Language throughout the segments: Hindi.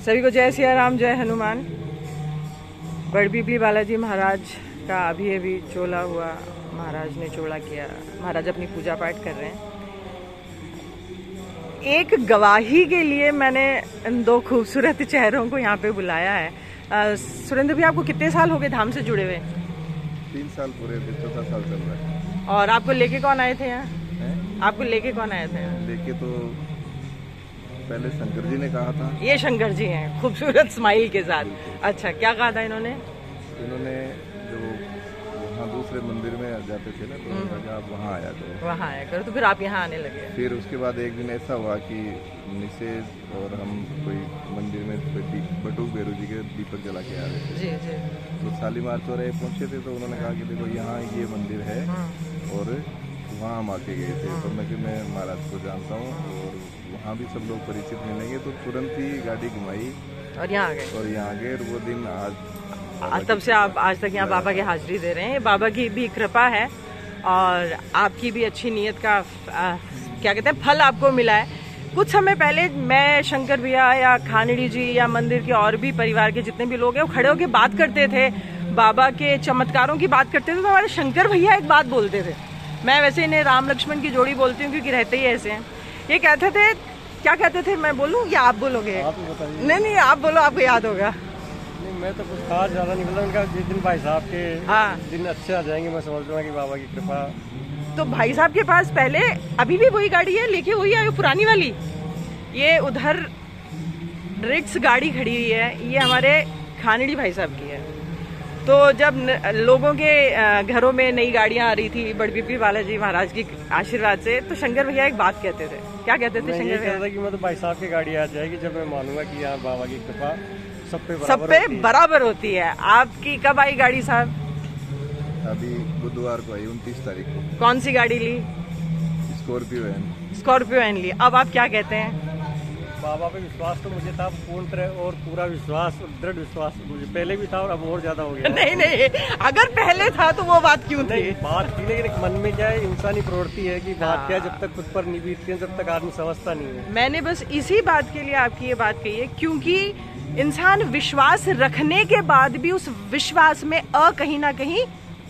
सभी को जय सिया राम, जय हनुमान। बड़पीपली बालाजी महाराज का अभी अभी चोला हुआ, महाराज ने चोला किया। महाराज अपनी पूजा पाठ कर रहे हैं। एक गवाही के लिए मैंने इन दो खूबसूरत चेहरों को यहाँ पे बुलाया है। सुरेंद्र भी, आपको कितने साल हो गए धाम से जुड़े हुए? 3 साल पूरे, 4था साल चल रहा है। और आपको लेके कौन आए थे यहाँ? आपको लेके कौन आए थे? लेके तो पहले शंकर जी ने कहा था। ये शंकर जी हैं, खूबसूरत स्माइल के साथ। अच्छा, क्या कहा था इन्होंने? इन्होंने जो वहाँ दूसरे मंदिर में जाते थे ना, तो आप वहाँ आया करो, वहाँ आया करो। तो फिर आप यहाँ आने लगे। फिर उसके बाद एक दिन ऐसा हुआ कि मिसेज और हम कोई मंदिर में बटूक बेरू जी के दीपक जला के आ रहे थे। जी जी। तो शालीमार चौराहे पहुँचे थे, तो उन्होंने कहा कि देखो यहाँ ये मंदिर है और वहाँ हम आके गए थे। तो मैं महाराज को जानता हूँ और वहाँ भी सब लोग परिचित मिलेंगे। तो तुरंत ही गाड़ी घुमाई और यहाँ आ गए। और यहाँ गए। वो दिन आज तब से आप आज तक यहाँ बाबा की हाजिरी दे रहे हैं। बाबा की भी कृपा है और आपकी भी अच्छी नीयत का क्या कहते हैं फल आपको मिला है। कुछ समय पहले मैं, शंकर भैया या खानड़ी जी या मंदिर के और भी परिवार के जितने भी लोग हैं वो खड़े होकर बात करते थे, बाबा के चमत्कारों की बात करते थे। तो हमारे शंकर भैया एक बात बोलते थे, मैं वैसे इन्हें राम लक्ष्मण की जोड़ी बोलती हूँ क्योंकि रहते ही ऐसे हैं। ये कहते थे, क्या कहते थे, मैं बोलूँ या आप बोलोगे? आप बताइए। नहीं, आप बोलो, आपको याद होगा। नहीं, मैं तो कुछ खास ज्यादा नहीं, मतलब इनका जिस दिन भाई साहब के दिन अच्छे आ जाएंगे, मैं समझ लूँगा कि बाबा की कृपा। तो भाई साहब के पास पहले अभी भी वही गाड़ी है, लेके वही आए, पुरानी वाली। ये उधर रिट्स गाड़ी खड़ी हुई है, ये हमारे खानड़ी भाई साहब की है। तो जब लोगों के घरों में नई गाड़ियां आ रही थी बड़पीपली बालाजी महाराज की आशीर्वाद से, तो शंकर भैया एक बात कहते थे। क्या कहते थे शंकर भैया? कि मतलब भाई साहब की गाड़ी आ जाएगी जब मैं मानूंगा कि यहाँ बाबा की कृपा सब पे बराबर होती है। आपकी कब आई गाड़ी साहब? अभी बुधवार को आई, 29 तारीख को। कौन सी गाड़ी ली? स्कॉर्पियो एन ली। अब आप क्या कहते हैं? बाबा पे विश्वास तो मुझे था पूर्ण और पूरा विश्वास, दृढ़ विश्वास मुझे पहले भी था और अब और ज्यादा हो गया। नहीं, अगर पहले था तो वो बात क्यों थी? बात थी, लेकिन मन में क्या है, इंसानी प्रवृत्ति है कि बात क्या जब तक खुद पर नहीं बीतती है, जब तक आदमी समझता नहीं है। मैंने बस इसी बात के लिए आपकी ये बात कही है, क्योंकि इंसान विश्वास रखने के बाद भी उस विश्वास में कहीं ना कहीं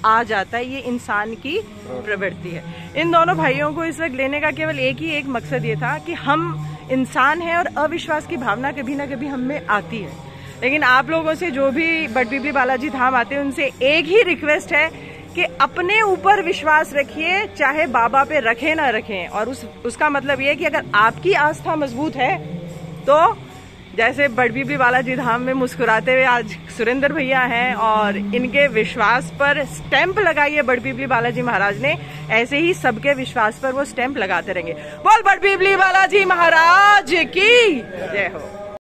आ जाता है। ये इंसान की प्रवृत्ति है। इन दोनों भाइयों को इस वक्त लेने का केवल एक मकसद ये था कि हम इंसान हैं और अविश्वास की भावना कभी ना कभी हम में आती है। लेकिन आप लोगों से जो भी बड़पीपली बालाजी धाम आते हैं उनसे एक ही रिक्वेस्ट है कि अपने ऊपर विश्वास रखिए, चाहे बाबा पे रखें ना रखें। और उसका मतलब ये है कि अगर आपकी आस्था मजबूत है तो जैसे बड़पीपली बालाजी धाम में मुस्कुराते हुए आज सुरेंद्र भैया हैं और इनके विश्वास पर स्टैंप लगाई है बड़पीपली बालाजी महाराज ने, ऐसे ही सबके विश्वास पर वो स्टैंप लगाते रहेंगे। बोल बड़पीपली बालाजी महाराज की जय हो।